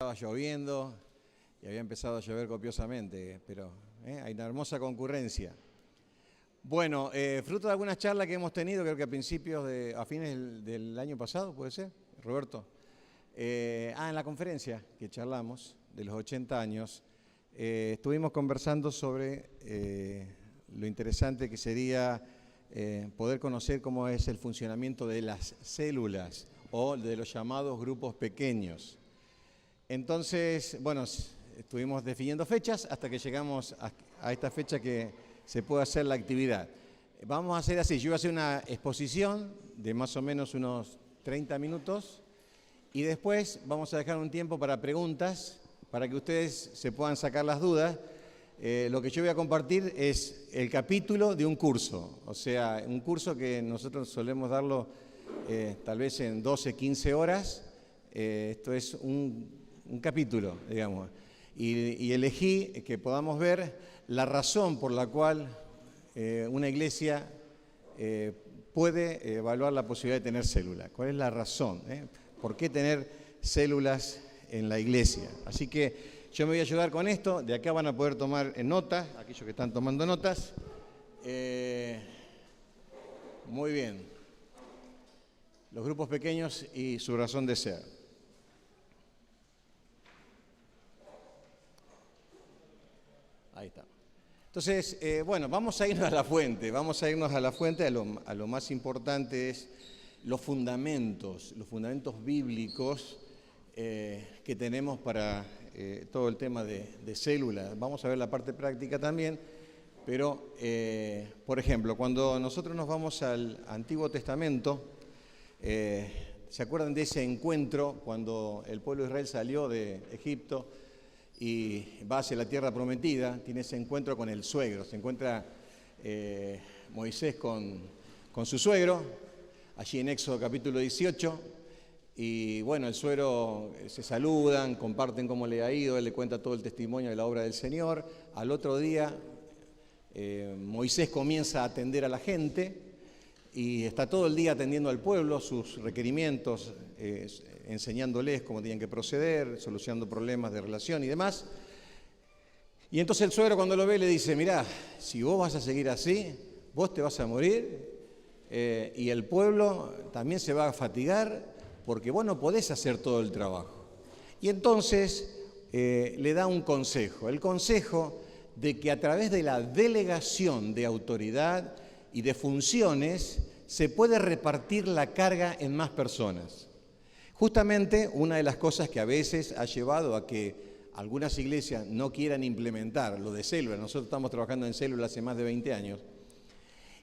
estaba lloviendo y había empezado a llover copiosamente, pero hay una hermosa concurrencia. Bueno, fruto de algunas charlas que hemos tenido, creo que a fines del año pasado, ¿puede ser, Roberto? En la conferencia que charlamos de los 80 años, estuvimos conversando sobre lo interesante que sería poder conocer cómo es el funcionamiento de las células o de los llamados grupos pequeños. Entonces, bueno, estuvimos definiendo fechas hasta que llegamos a esta fecha que se puede hacer la actividad. Vamos a hacer así, yo voy a hacer una exposición de más o menos unos 30 minutos y después vamos a dejar un tiempo para preguntas, para que ustedes se puedan sacar las dudas. Lo que yo voy a compartir es el capítulo de un curso, o sea, un curso que nosotros solemos darlo tal vez en 12, 15 horas. Esto es un capítulo, digamos, y elegí que podamos ver la razón por la cual una iglesia puede evaluar la posibilidad de tener células. ¿Cuál es la razón? ¿Por qué tener células en la iglesia? Así que yo me voy a ayudar con esto. De acá van a poder tomar notas, aquellos que están tomando notas. Muy bien. Los grupos pequeños y su razón de ser. Ahí está. Entonces, bueno, vamos a irnos a la fuente. Vamos a irnos a la fuente. A lo más importante es los fundamentos bíblicos que tenemos para todo el tema de células. Vamos a ver la parte práctica también, pero, por ejemplo, cuando nosotros nos vamos al Antiguo Testamento, ¿se acuerdan de ese encuentro cuando el pueblo de Israel salió de Egipto y va hacia la tierra prometida? Tiene ese encuentro con el suegro. Se encuentra Moisés con su suegro, allí en Éxodo capítulo 18. Y bueno, el suegro se saludan, comparten cómo le ha ido, él le cuenta todo el testimonio de la obra del Señor. Al otro día, Moisés comienza a atender a la gente y está todo el día atendiendo al pueblo, sus requerimientos, enseñándoles cómo tienen que proceder, solucionando problemas de relación y demás. Y entonces el suegro, cuando lo ve, le dice: mirá, si vos vas a seguir así, vos te vas a morir y el pueblo también se va a fatigar, porque vos no podés hacer todo el trabajo. Y entonces le da un consejo, el consejo de que a través de la delegación de autoridad y de funciones se puede repartir la carga en más personas. Justamente una de las cosas que a veces ha llevado a que algunas iglesias no quieran implementar lo de células, nosotros estamos trabajando en células hace más de 20 años,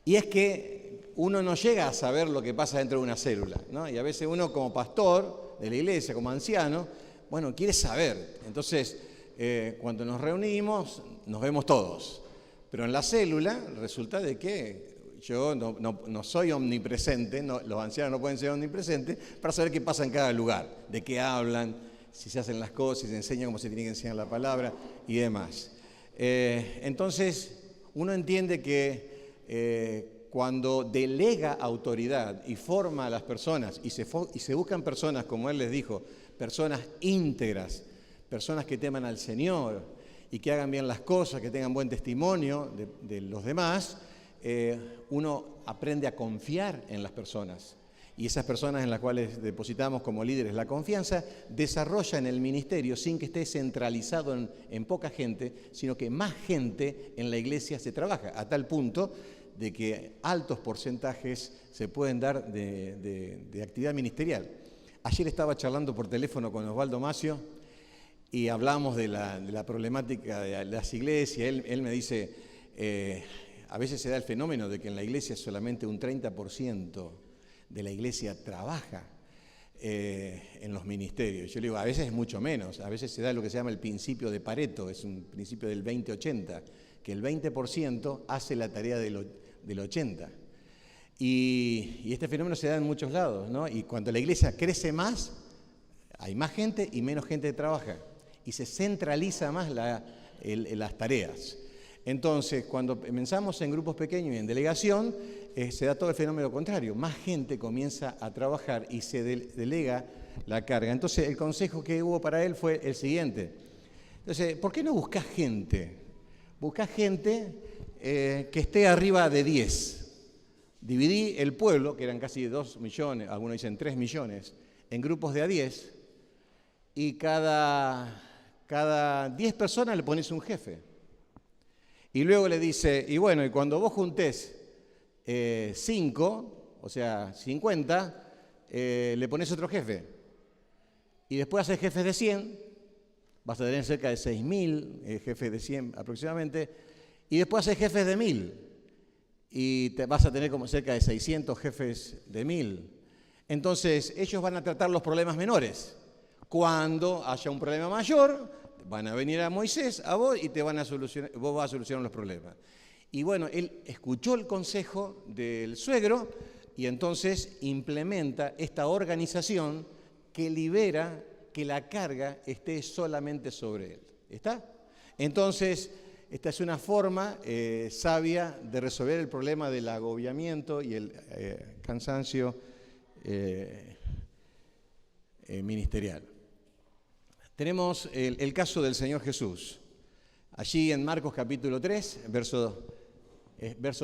y es que uno no llega a saber lo que pasa dentro de una célula, ¿no? Y a veces uno, como pastor de la iglesia, como anciano, bueno, quiere saber. Entonces, cuando nos reunimos, nos vemos todos. Pero en la célula resulta de que yo no soy omnipresente, los ancianos no pueden ser omnipresentes, para saber qué pasa en cada lugar, de qué hablan, si se hacen las cosas, si se enseña cómo se tiene que enseñar la palabra y demás. Entonces, uno entiende que cuando delega autoridad y forma a las personas y se buscan personas, como él les dijo, personas íntegras, personas que teman al Señor y que hagan bien las cosas, que tengan buen testimonio de los demás, uno aprende a confiar en las personas. Y esas personas en las cuales depositamos como líderes la confianza, desarrollan el ministerio sin que esté centralizado en poca gente, sino que más gente en la iglesia se trabaja, a tal punto de que altos porcentajes se pueden dar de actividad ministerial. Ayer estaba charlando por teléfono con Osvaldo Macio y hablamos de la problemática de las iglesias. Él me dice, a veces se da el fenómeno de que en la iglesia solamente un 30% de la iglesia trabaja en los ministerios. Yo le digo, a veces es mucho menos, a veces se da lo que se llama el principio de Pareto, es un principio del 20-80, que el 20% hace la tarea del 80%. Y este fenómeno se da en muchos lados, ¿no? Y cuando la iglesia crece más, hay más gente y menos gente trabaja. Y se centraliza más las tareas. Entonces, cuando pensamos en grupos pequeños y en delegación, se da todo el fenómeno contrario. Más gente comienza a trabajar y se delega la carga. Entonces el consejo que hubo para él fue el siguiente. Entonces, ¿por qué no buscás gente? Buscás gente que esté arriba de 10. Dividí el pueblo, que eran casi 2 millones, algunos dicen 3 millones, en grupos de a 10, y cada 10 personas le pones un jefe. Y luego le dice, y bueno, y cuando vos juntés 5, o sea, 50, le pones otro jefe. Y después haces jefes de 100, vas a tener cerca de 6.000 jefes de 100 aproximadamente, y después haces jefes de 1.000, y vas a tener como cerca de 600 jefes de 1.000. Entonces, ellos van a tratar los problemas menores. Cuando haya un problema mayor, van a venir a Moisés, a vos, y vos vas a solucionar los problemas. Y bueno, él escuchó el consejo del suegro y entonces implementa esta organización que libera que la carga esté solamente sobre él. ¿Está? Entonces, esta es una forma sabia de resolver el problema del agobiamiento y el cansancio ministerial. Tenemos el caso del Señor Jesús. Allí en Marcos capítulo 3, verso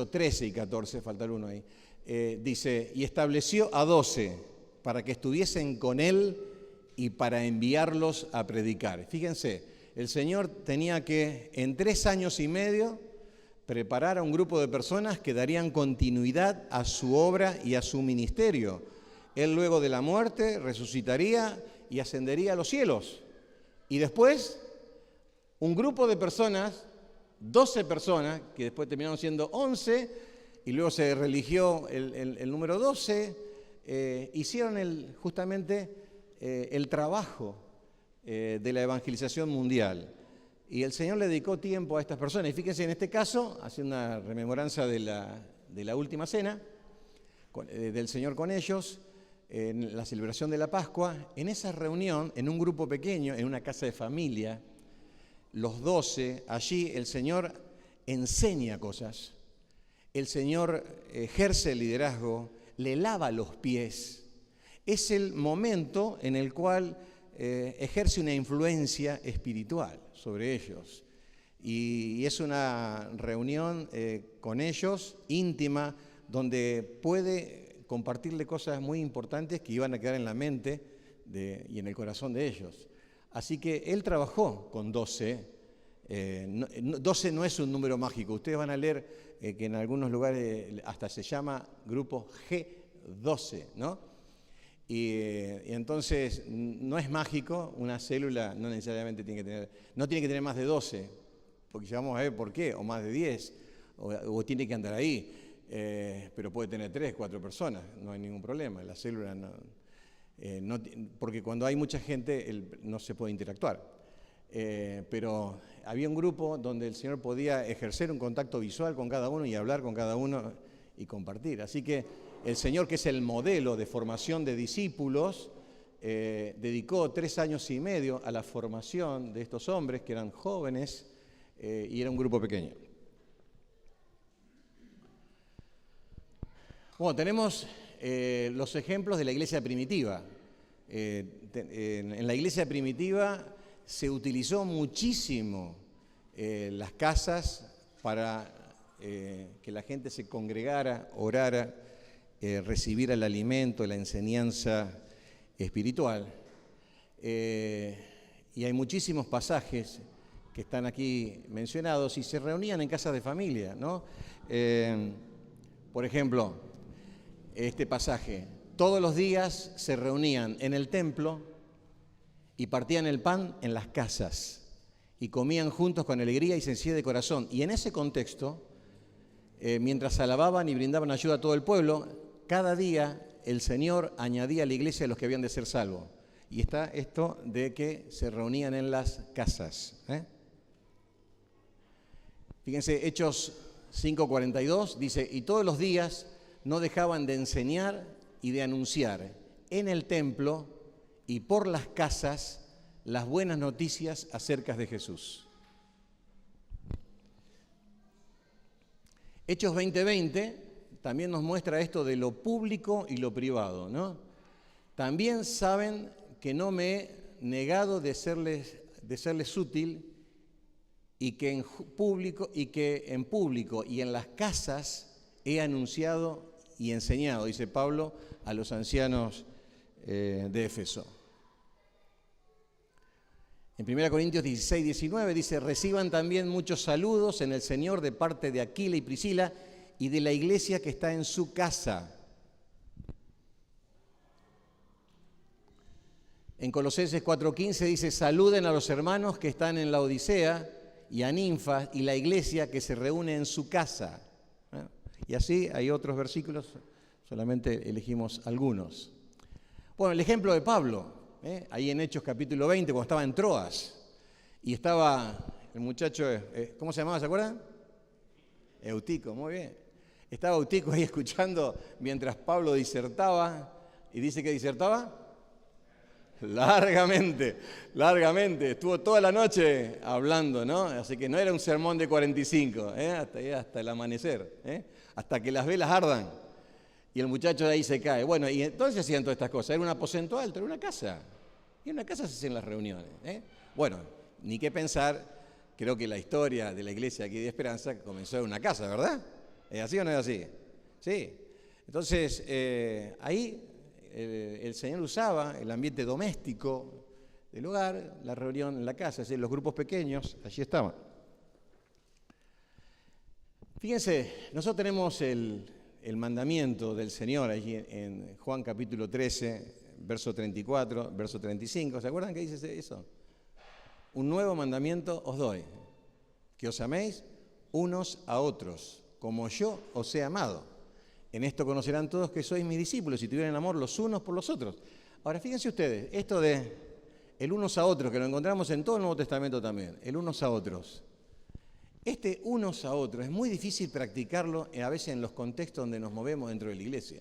13 y 14, falta el uno ahí, dice, y estableció a 12 para que estuviesen con él y para enviarlos a predicar. Fíjense, el Señor tenía que en 3 años y medio preparar a un grupo de personas que darían continuidad a su obra y a su ministerio. Él luego de la muerte resucitaría y ascendería a los cielos. Y después, un grupo de personas, 12 personas, que después terminaron siendo 11, y luego se religió el número 12, hicieron justamente el trabajo de la evangelización mundial. Y el Señor le dedicó tiempo a estas personas. Y fíjense, en este caso, hace una rememoranza de la última cena del Señor con ellos, en la celebración de la Pascua. En esa reunión, en un grupo pequeño, en una casa de familia, los 12, allí el Señor enseña cosas, el Señor ejerce el liderazgo, le lava los pies. Es el momento en el cual ejerce una influencia espiritual sobre ellos. Y es una reunión con ellos, íntima, donde puede compartirle cosas muy importantes que iban a quedar en la mente y en el corazón de ellos. Así que él trabajó con 12. 12 no es un número mágico. Ustedes van a leer que en algunos lugares hasta se llama grupo G12, ¿no? Y entonces no es mágico. Una célula no necesariamente tiene que tener más de 12, porque ya vamos a ver por qué, o más de 10, o tiene que andar ahí. Pero puede tener 3, 4 personas, no hay ningún problema. La célula porque cuando hay mucha gente no se puede interactuar. Pero había un grupo donde el Señor podía ejercer un contacto visual con cada uno y hablar con cada uno y compartir. Así que el Señor, que es el modelo de formación de discípulos, dedicó 3 años y medio a la formación de estos hombres que eran jóvenes y era un grupo pequeño. Bueno, tenemos los ejemplos de la iglesia primitiva. En la iglesia primitiva se utilizó muchísimo las casas para que la gente se congregara, orara, recibiera el alimento, la enseñanza espiritual. Y hay muchísimos pasajes que están aquí mencionados y se reunían en casas de familia, ¿no? Por ejemplo, este pasaje, todos los días se reunían en el templo y partían el pan en las casas y comían juntos con alegría y sencillez de corazón. Y en ese contexto, mientras alababan y brindaban ayuda a todo el pueblo, cada día el Señor añadía a la iglesia a los que habían de ser salvos. Y está esto de que se reunían en las casas. Fíjense, Hechos 5:42 dice, y todos los días no dejaban de enseñar y de anunciar en el templo y por las casas las buenas noticias acerca de Jesús. Hechos 20:20 también nos muestra esto de lo público y lo privado, ¿no? También saben que no me he negado de serles útil y que en público y en las casas he anunciado y enseñado, dice Pablo, a los ancianos de Éfeso. En 1 Corintios 16, 19 dice, reciban también muchos saludos en el Señor de parte de Aquila y Priscila y de la iglesia que está en su casa. En Colosenses 4:15 dice, saluden a los hermanos que están en la Odisea y a Ninfas y la iglesia que se reúne en su casa. Y así hay otros versículos, solamente elegimos algunos. Bueno, el ejemplo de Pablo, ahí en Hechos capítulo 20, cuando estaba en Troas, y estaba el muchacho, ¿cómo se llamaba, se acuerdan? Eutico, muy bien. Estaba Eutico ahí escuchando mientras Pablo disertaba, y dice que disertaba largamente, estuvo toda la noche hablando, ¿no? Así que no era un sermón de 45, hasta el amanecer, hasta que las velas ardan. Y el muchacho de ahí se cae. Bueno, y entonces hacían todas estas cosas. Era un aposento alto, era una casa. Y en una casa se hacían las reuniones. Bueno, ni qué pensar, creo que la historia de la iglesia aquí de Esperanza comenzó en una casa, ¿verdad? ¿Es así o no es así? Sí. Entonces, ahí el Señor usaba el ambiente doméstico del hogar, la reunión en la casa, es decir, los grupos pequeños, allí estaban. Fíjense, nosotros tenemos el mandamiento del Señor allí en Juan capítulo 13, verso 34, verso 35. ¿Se acuerdan qué dice eso? Un nuevo mandamiento os doy, que os améis unos a otros, como yo os he amado. En esto conocerán todos que sois mis discípulos, si tuvieran amor los unos por los otros. Ahora, fíjense ustedes, esto de el unos a otros, que lo encontramos en todo el Nuevo Testamento también, el unos a otros. Este unos a otros es muy difícil practicarlo a veces en los contextos donde nos movemos dentro de la iglesia.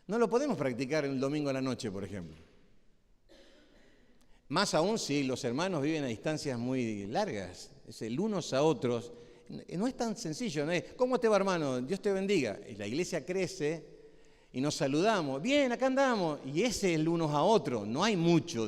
No lo podemos practicar el domingo a la noche, por ejemplo. Más aún si los hermanos viven a distancias muy largas. Es el unos a otros. No es tan sencillo, ¿no es? ¿Cómo te va, hermano? Dios te bendiga. Y la iglesia crece y nos saludamos. Bien, acá andamos. Y ese es el unos a otros. No hay mucho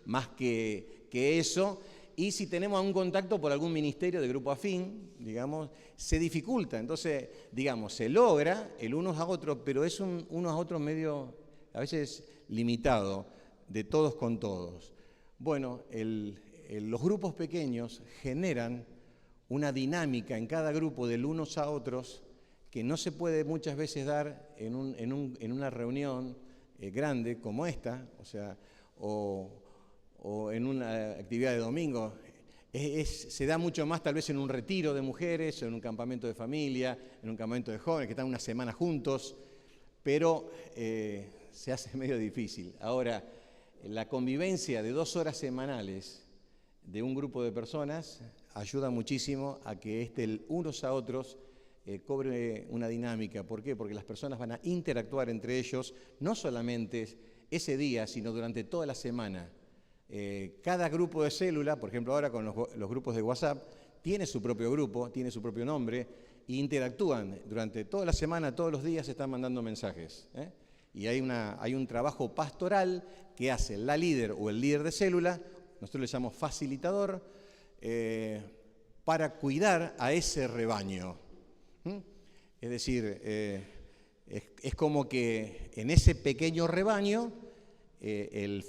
más que eso. Y si tenemos un contacto por algún ministerio de grupo afín, digamos, se dificulta. Entonces, digamos, se logra el unos a otros, pero es un unos a otros medio, a veces limitado, de todos con todos. Bueno, los grupos pequeños generan una dinámica en cada grupo del unos a otros que no se puede muchas veces dar en una reunión grande como esta, o en una actividad de domingo. Se da mucho más tal vez en un retiro de mujeres, o en un campamento de familia, en un campamento de jóvenes que están una semana juntos, pero se hace medio difícil. Ahora, la convivencia de 2 horas semanales de un grupo de personas ayuda muchísimo a que el unos a otros cobre una dinámica. ¿Por qué? Porque las personas van a interactuar entre ellos, no solamente ese día, sino durante toda la semana. Cada grupo de célula, por ejemplo ahora con los grupos de WhatsApp, tiene su propio grupo, tiene su propio nombre, e interactúan durante toda la semana, todos los días se están mandando mensajes. Y hay un trabajo pastoral que hace la líder o el líder de célula, nosotros le llamamos facilitador, para cuidar a ese rebaño. Es decir, es como que en ese pequeño rebaño el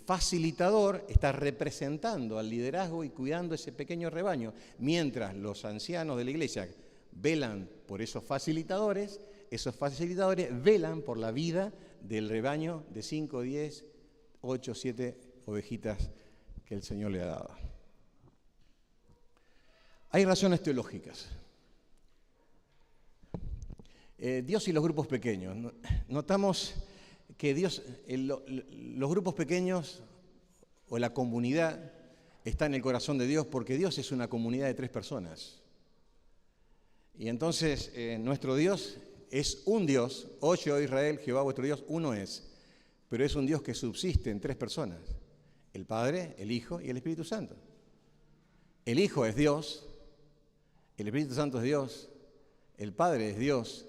facilitador está representando al liderazgo y cuidando ese pequeño rebaño, mientras los ancianos de la iglesia velan por esos facilitadores velan por la vida del rebaño de 5, 10, 8, 7 ovejitas que el Señor le ha dado. Hay razones teológicas. Dios y los grupos pequeños. Notamos que los grupos pequeños o la comunidad está en el corazón de Dios porque Dios es una comunidad de 3 personas. Y entonces nuestro Dios es un Dios, oye, oh Israel, Jehová vuestro Dios, uno es, pero es un Dios que subsiste en 3 personas, el Padre, el Hijo y el Espíritu Santo. El Hijo es Dios, el Espíritu Santo es Dios, el Padre es Dios,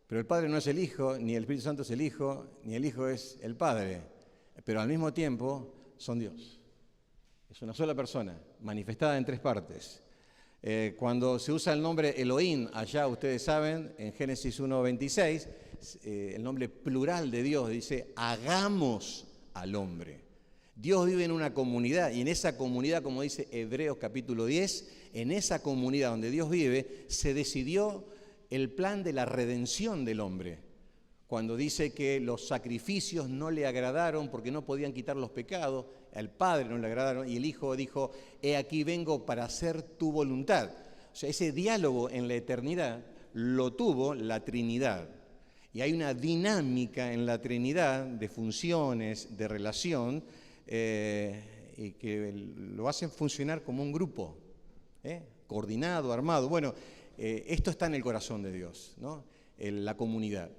pero el Padre no es el Hijo, ni el Espíritu Santo es el Hijo, ni el Hijo es el Padre. pero al mismo tiempo son Dios. Es una sola persona, manifestada en tres partes. Cuando se usa el nombre Elohim, allá ustedes saben, en Génesis 1:26, el nombre plural de Dios dice, hagamos al hombre. Dios vive en una comunidad y en esa comunidad, como dice Hebreos capítulo 10, en esa comunidad donde Dios vive, se decidió el plan de la redención del hombre. Cuando dice que los sacrificios no le agradaron porque no podían quitar los pecados, al Padre no le agradaron y el Hijo dijo, he aquí vengo para hacer tu voluntad. O sea, ese diálogo en la eternidad lo tuvo la Trinidad. Y hay una dinámica en la Trinidad de funciones, de relación, y que lo hacen funcionar como un grupo, coordinado, armado. Bueno, esto está en el corazón de Dios, ¿no? La comunidad.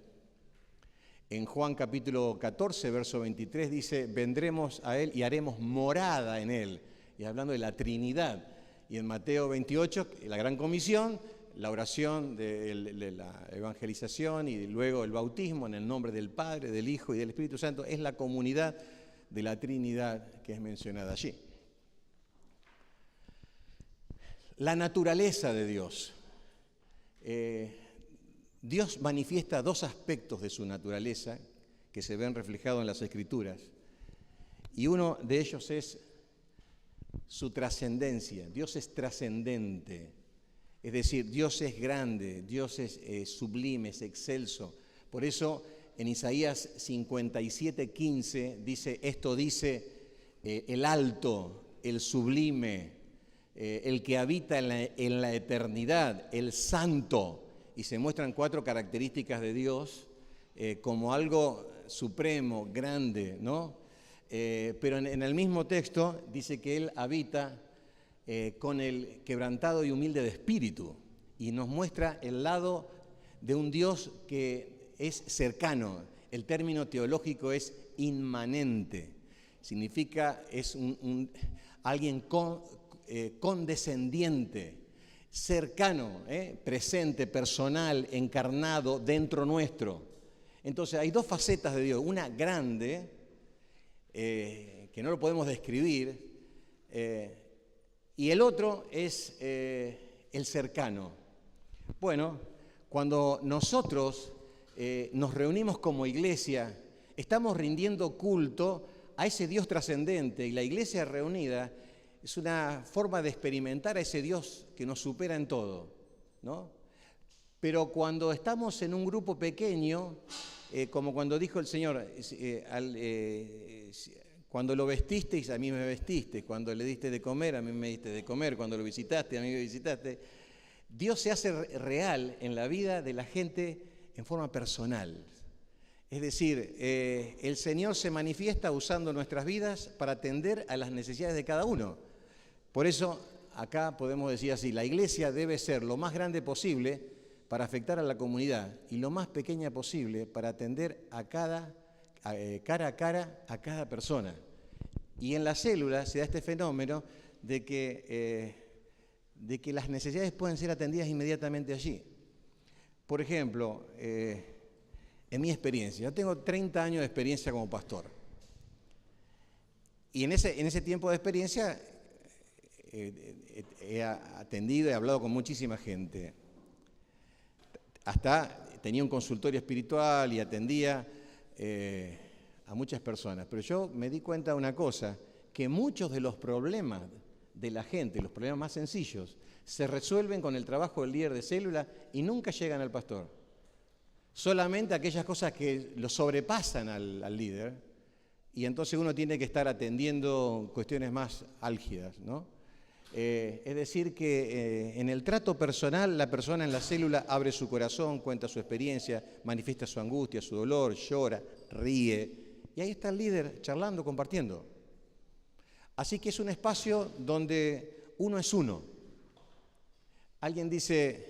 En Juan capítulo 14, verso 23 dice, vendremos a Él y haremos morada en Él. Y hablando de la Trinidad. Y en Mateo 28, la gran comisión, la oración de la evangelización y luego el bautismo en el nombre del Padre, del Hijo y del Espíritu Santo, es la comunidad de la Trinidad que es mencionada allí. La naturaleza de Dios. Dios manifiesta dos aspectos de su naturaleza que se ven reflejados en las Escrituras. Y uno de ellos es su trascendencia. Dios es trascendente. Es decir, Dios es grande, Dios es sublime, es excelso. Por eso en Isaías 57:15 dice, esto dice el alto, el sublime, el que habita en la eternidad, el santo. Y se muestran cuatro características de Dios como algo supremo, grande, ¿no? Pero en el mismo texto dice que Él habita con el quebrantado y humilde de espíritu y nos muestra el lado de un Dios que es cercano. El término teológico es inmanente, significa es alguien condescendiente, cercano, presente, personal, encarnado dentro nuestro. Entonces hay dos facetas de Dios, una grande, que no lo podemos describir, y el otro es el cercano. Bueno, cuando nosotros nos reunimos como iglesia, estamos rindiendo culto a ese Dios trascendente y la iglesia reunida es una forma de experimentar a ese Dios que nos supera en todo, ¿no? Pero cuando estamos en un grupo pequeño, como cuando dijo el Señor, cuando lo vestisteis, a mí me vestiste, cuando le diste de comer, a mí me diste de comer, cuando lo visitaste, a mí me visitaste. Dios se hace real en la vida de la gente en forma personal. Es decir, el Señor se manifiesta usando nuestras vidas para atender a las necesidades de cada uno. Por eso, acá podemos decir así, la iglesia debe ser lo más grande posible para afectar a la comunidad y lo más pequeña posible para atender cara a cara a cada persona. Y en la célula se da este fenómeno de que las necesidades pueden ser atendidas inmediatamente allí. Por ejemplo, en mi experiencia, yo tengo 30 años de experiencia como pastor. Y en ese tiempo de experiencia he atendido y he hablado con muchísima gente. Hasta tenía un consultorio espiritual y atendía a muchas personas. Pero yo me di cuenta de una cosa, que muchos de los problemas de la gente, los problemas más sencillos, se resuelven con el trabajo del líder de célula y nunca llegan al pastor. Solamente aquellas cosas que lo sobrepasan al líder y entonces uno tiene que estar atendiendo cuestiones más álgidas, ¿no? Es decir que en el trato personal la persona en la célula abre su corazón, cuenta su experiencia, manifiesta su angustia, su dolor, llora, ríe y ahí está el líder charlando, compartiendo. Así que es un espacio donde uno es uno. Alguien dice,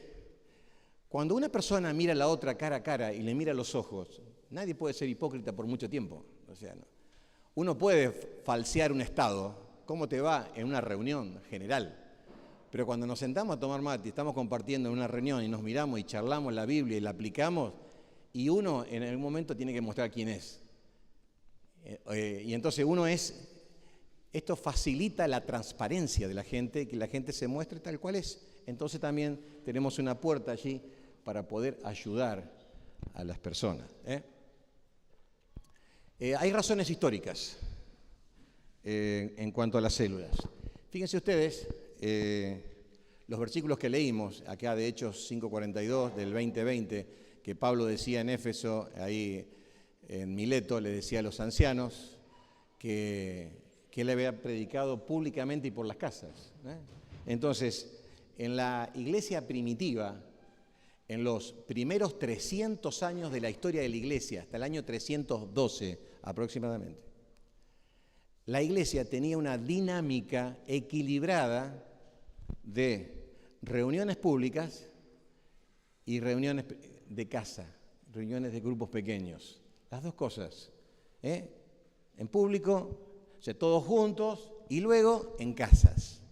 cuando una persona mira a la otra cara a cara y le mira a los ojos, nadie puede ser hipócrita por mucho tiempo. O sea, no. Uno puede falsear un estado. ¿Cómo te va en una reunión general? Pero cuando nos sentamos a tomar mate y estamos compartiendo en una reunión y nos miramos y charlamos la Biblia y la aplicamos, y uno en algún momento tiene que mostrar quién es. Y entonces esto facilita la transparencia de la gente, que la gente se muestre tal cual es. Entonces también tenemos una puerta allí para poder ayudar a las personas. Hay razones históricas en cuanto a las células. Fíjense ustedes, los versículos que leímos, acá de Hechos 5:42 del 20:20, que Pablo decía en Éfeso, ahí en Mileto, le decía a los ancianos que él había predicado públicamente y por las casas. Entonces, en la iglesia primitiva, en los primeros 300 años de la historia de la iglesia, hasta el año 312 aproximadamente, la iglesia tenía una dinámica equilibrada de reuniones públicas y reuniones de casa, reuniones de grupos pequeños. Las dos cosas. En público, o sea, todos juntos, y luego en casas.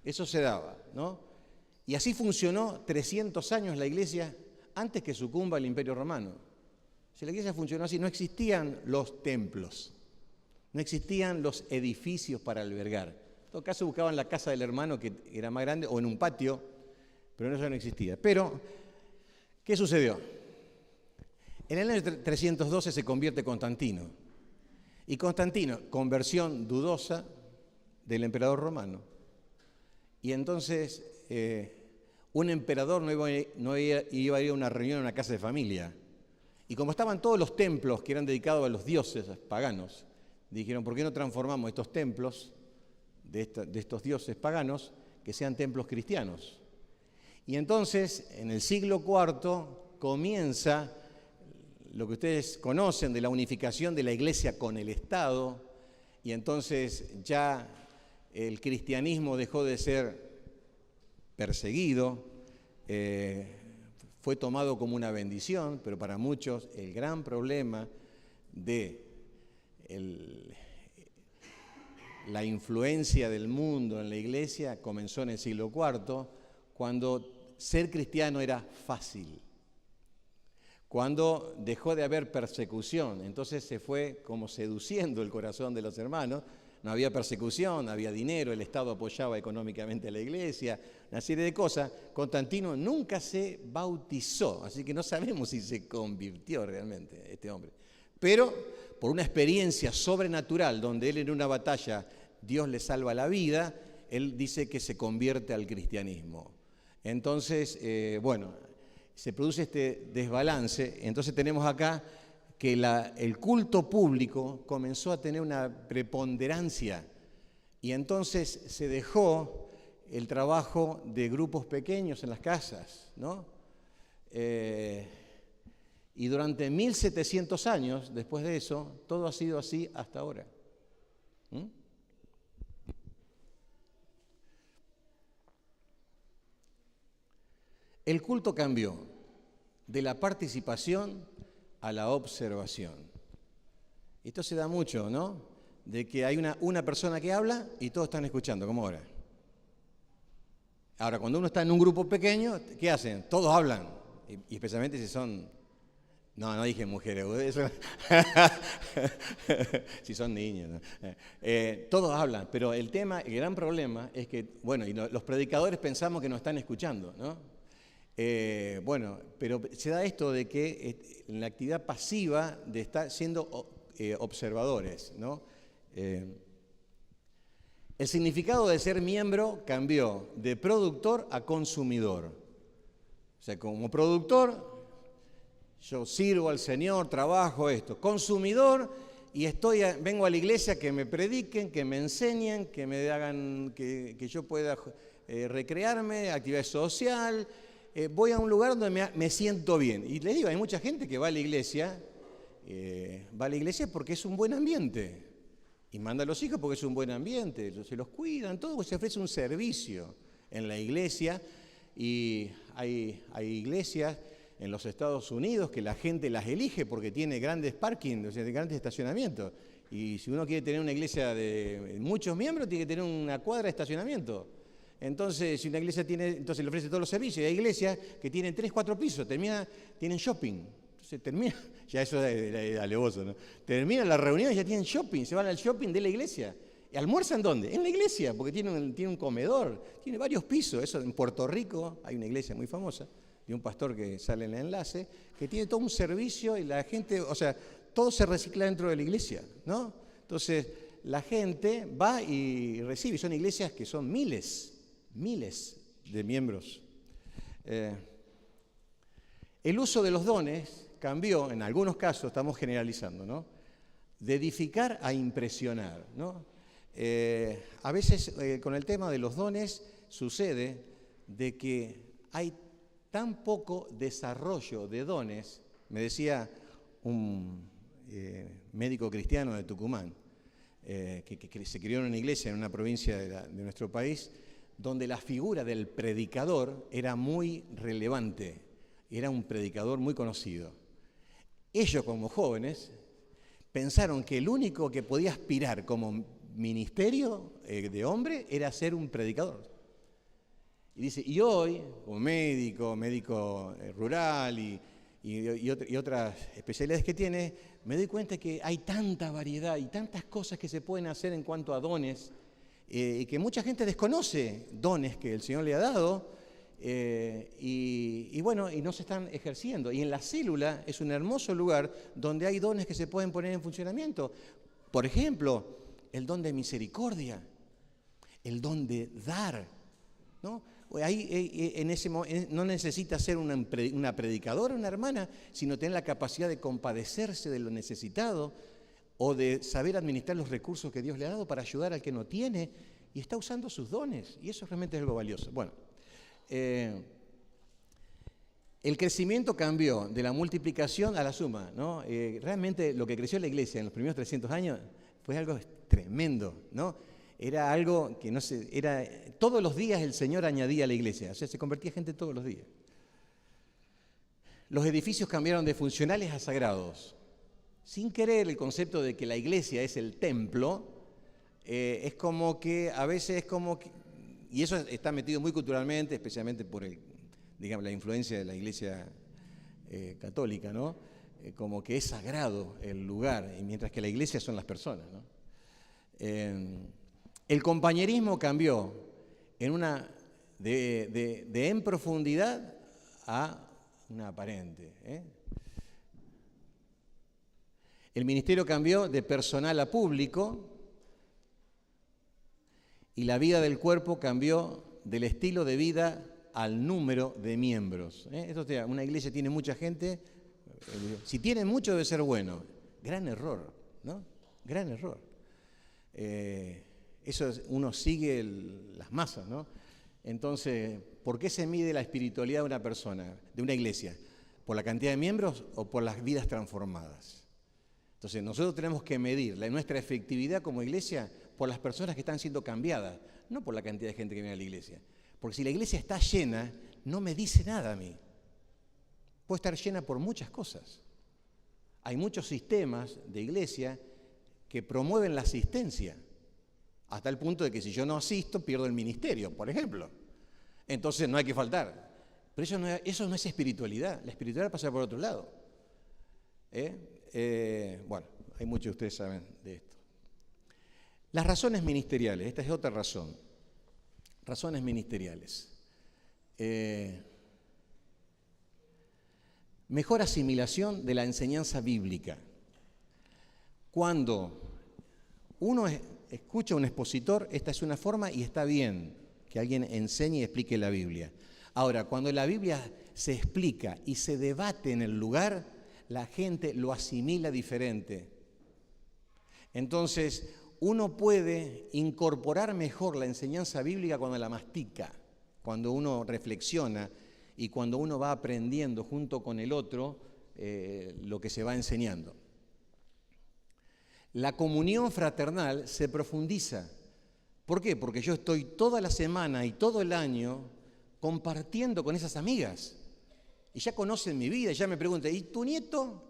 Eso se daba, ¿no? Y así funcionó 300 años la iglesia antes que sucumba el Imperio Romano. Si la iglesia funcionó así, no existían los templos, no existían los edificios para albergar. En todo caso buscaban la casa del hermano que era más grande o en un patio, pero eso no existía. Pero, ¿qué sucedió? En el año 312 se convierte Constantino. Y Constantino, conversión dudosa del emperador romano. Y entonces un emperador no iba a ir a una reunión en una casa de familia. Y como estaban todos los templos que eran dedicados a los dioses paganos, dijeron, ¿por qué no transformamos estos templos de estos dioses paganos que sean templos cristianos? Y entonces, en el siglo IV, comienza lo que ustedes conocen de la unificación de la iglesia con el Estado, y entonces ya el cristianismo dejó de ser perseguido, fue tomado como una bendición, pero para muchos el gran problema de la influencia del mundo en la iglesia comenzó en el siglo IV, cuando ser cristiano era fácil. Cuando dejó de haber persecución, entonces se fue como seduciendo el corazón de los hermanos. No había persecución, había dinero, el Estado apoyaba económicamente a la iglesia, una serie de cosas. Constantino nunca se bautizó, así que no sabemos si se convirtió realmente este hombre. Pero por una experiencia sobrenatural, donde él en una batalla, Dios le salva la vida, él dice que se convierte al cristianismo. Entonces, se produce este desbalance. Entonces tenemos acá que el culto público comenzó a tener una preponderancia y entonces se dejó el trabajo de grupos pequeños en las casas, ¿no? Y durante 1700 años, después de eso, todo ha sido así hasta ahora. El culto cambió de la participación a la observación. Esto se da mucho, ¿no? De que hay una persona que habla y todos están escuchando, como ahora. Ahora, cuando uno está en un grupo pequeño, ¿qué hacen? Todos hablan, y especialmente si son... No dije mujeres, eso... si son niños, ¿no? Todos hablan, pero el gran problema es que, y los predicadores pensamos que nos están escuchando, ¿no? Pero se da esto de que en la actividad pasiva de estar siendo observadores, ¿no? El significado de ser miembro cambió de productor a consumidor. O sea, como productor, yo sirvo al Señor, trabajo esto. Consumidor, y vengo a la iglesia que me prediquen, que me enseñen, que me hagan, que yo pueda recrearme, actividad social. Voy a un lugar donde me siento bien. Y les digo, hay mucha gente que va a la iglesia porque es un buen ambiente. Y manda a los hijos porque es un buen ambiente, se los cuidan, todo, se ofrece un servicio en la iglesia. Y hay iglesias en los Estados Unidos que la gente las elige porque tiene grandes parking, o sea, grandes estacionamientos. Y si uno quiere tener una iglesia de muchos miembros, tiene que tener una cuadra de estacionamiento. Entonces, si una iglesia entonces le ofrece todos los servicios. Y hay iglesias que tienen 3, 4 pisos, tienen shopping. Entonces termina, ya eso es alevoso, ¿no? Termina la reunión y ya tienen shopping, se van al shopping de la iglesia. ¿Y almuerzan dónde? En la iglesia, porque tiene un comedor, tiene varios pisos. Eso en Puerto Rico hay una iglesia muy famosa de un pastor que sale en el enlace, que tiene todo un servicio y la gente, o sea, todo se recicla dentro de la iglesia, ¿no? Entonces, la gente va y recibe, y son iglesias que son miles de miembros. El uso de los dones cambió, en algunos casos, estamos generalizando, ¿no? De edificar a impresionar, ¿no? A veces con el tema de los dones sucede de que hay tan poco desarrollo de dones. Me decía un médico cristiano de Tucumán, que se crió en una iglesia en una provincia de nuestro país, donde la figura del predicador era muy relevante, era un predicador muy conocido. Ellos como jóvenes pensaron que el único que podía aspirar como ministerio de hombre era ser un predicador. Y dice, y hoy, como médico rural y otras especialidades que tiene, me doy cuenta que hay tanta variedad y tantas cosas que se pueden hacer en cuanto a dones, y que mucha gente desconoce dones que el Señor le ha dado, y no se están ejerciendo. Y en la célula es un hermoso lugar donde hay dones que se pueden poner en funcionamiento. Por ejemplo, el don de misericordia, el don de dar, ¿no? Ahí no necesita ser una predicadora, una hermana, sino tener la capacidad de compadecerse de lo necesitado o de saber administrar los recursos que Dios le ha dado para ayudar al que no tiene, y está usando sus dones, y eso realmente es algo valioso. Bueno, el crecimiento cambió de la multiplicación a la suma, ¿no? Realmente lo que creció la iglesia en los primeros 300 años fue algo tremendo, ¿no? Era algo que todos los días el Señor añadía a la iglesia, o sea, se convertía gente todos los días. Los edificios cambiaron de funcionales a sagrados. Sin querer, el concepto de que la iglesia es el templo, es como que a veces y eso está metido muy culturalmente, especialmente por la influencia de la iglesia católica, ¿no? Como que es sagrado el lugar, y mientras que la iglesia son las personas, ¿no? El compañerismo cambió de en profundidad a una aparente, El ministerio cambió de personal a público, y la vida del cuerpo cambió del estilo de vida al número de miembros. Una iglesia tiene mucha gente, si tiene mucho debe ser bueno. Gran error, ¿no? Gran error. Uno sigue las masas, ¿no? Entonces, ¿por qué se mide la espiritualidad de una persona, de una iglesia? ¿Por la cantidad de miembros o por las vidas transformadas? Entonces, nosotros tenemos que medir nuestra efectividad como iglesia por las personas que están siendo cambiadas, no por la cantidad de gente que viene a la iglesia. Porque si la iglesia está llena, no me dice nada a mí. Puede estar llena por muchas cosas. Hay muchos sistemas de iglesia que promueven la asistencia, hasta el punto de que si yo no asisto, pierdo el ministerio, por ejemplo. Entonces no hay que faltar. Pero eso no es espiritualidad. La espiritualidad pasa por otro lado. Bueno, hay muchos de ustedes saben de esto. Las razones ministeriales, esta es otra razón. Razones ministeriales. Mejor asimilación de la enseñanza bíblica. Cuando uno escucha a un expositor, esta es una forma y está bien que alguien enseñe y explique la Biblia. Ahora, cuando la Biblia se explica y se debate en el lugar, la gente lo asimila diferente. Entonces, uno puede incorporar mejor la enseñanza bíblica cuando la mastica, cuando uno reflexiona y cuando uno va aprendiendo junto con el otro lo que se va enseñando. La comunión fraternal se profundiza. ¿Por qué? Porque yo estoy toda la semana y todo el año compartiendo con esas amigas. Y ya conocen mi vida, y ya me preguntan, ¿y tu nieto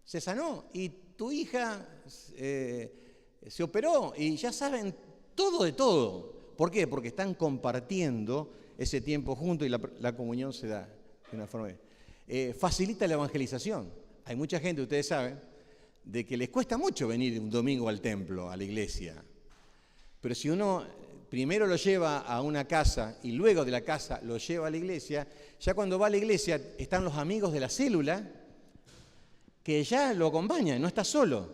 se sanó? ¿Y tu hija se operó? Y ya saben todo de todo. ¿Por qué? Porque están compartiendo ese tiempo juntos y la comunión se da de una forma. Facilita la evangelización. hay mucha gente, ustedes saben, de que les cuesta mucho venir un domingo al templo, a la iglesia. Pero si uno primero lo lleva a una casa y luego de la casa lo lleva a la iglesia, ya cuando va a la iglesia están los amigos de la célula que ya lo acompañan, no está solo.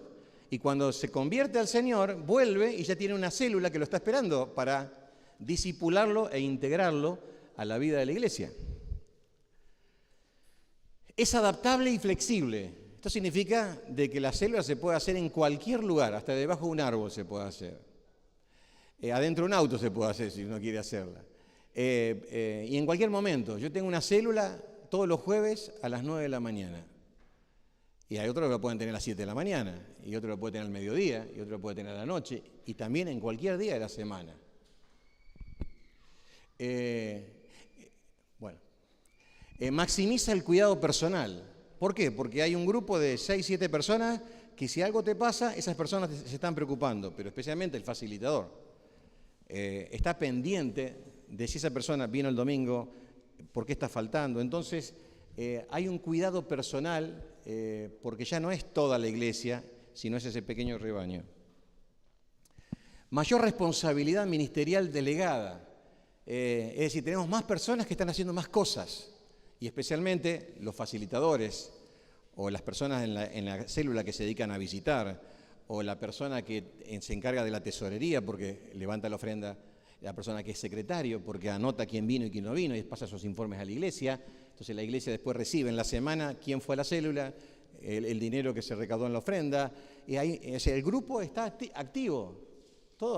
Y cuando se convierte al Señor, vuelve y ya tiene una célula que lo está esperando para discipularlo e integrarlo a la vida de la iglesia. Es adaptable y flexible. Esto significa de que la célula se puede hacer en cualquier lugar, hasta debajo de un árbol se puede hacer. Adentro de un auto se puede hacer si uno quiere hacerla. Y en cualquier momento. Yo tengo una célula todos los jueves a las 9 de la mañana. Y hay otros que lo pueden tener a las 7 de la mañana, y otro lo puede tener al mediodía, y otro lo puede tener a la noche, y también en cualquier día de la semana. Maximiza el cuidado personal. ¿Por qué? Porque hay un grupo de 6, 7 personas que si algo te pasa, esas personas se están preocupando, pero especialmente el facilitador. Está pendiente de si esa persona vino el domingo, por qué está faltando. Entonces, hay un cuidado personal porque ya no es toda la iglesia, sino es ese pequeño rebaño. Mayor responsabilidad ministerial delegada. Es decir, tenemos más personas que están haciendo más cosas, y especialmente los facilitadores o las personas en la célula que se dedican a visitar, o la persona que se encarga de la tesorería porque levanta la ofrenda, la persona que es secretario porque anota quién vino y quién no vino y pasa esos informes a la iglesia. Entonces la iglesia después recibe en la semana quién fue a la célula, el dinero que se recaudó en la ofrenda, y ahí, el grupo está activo.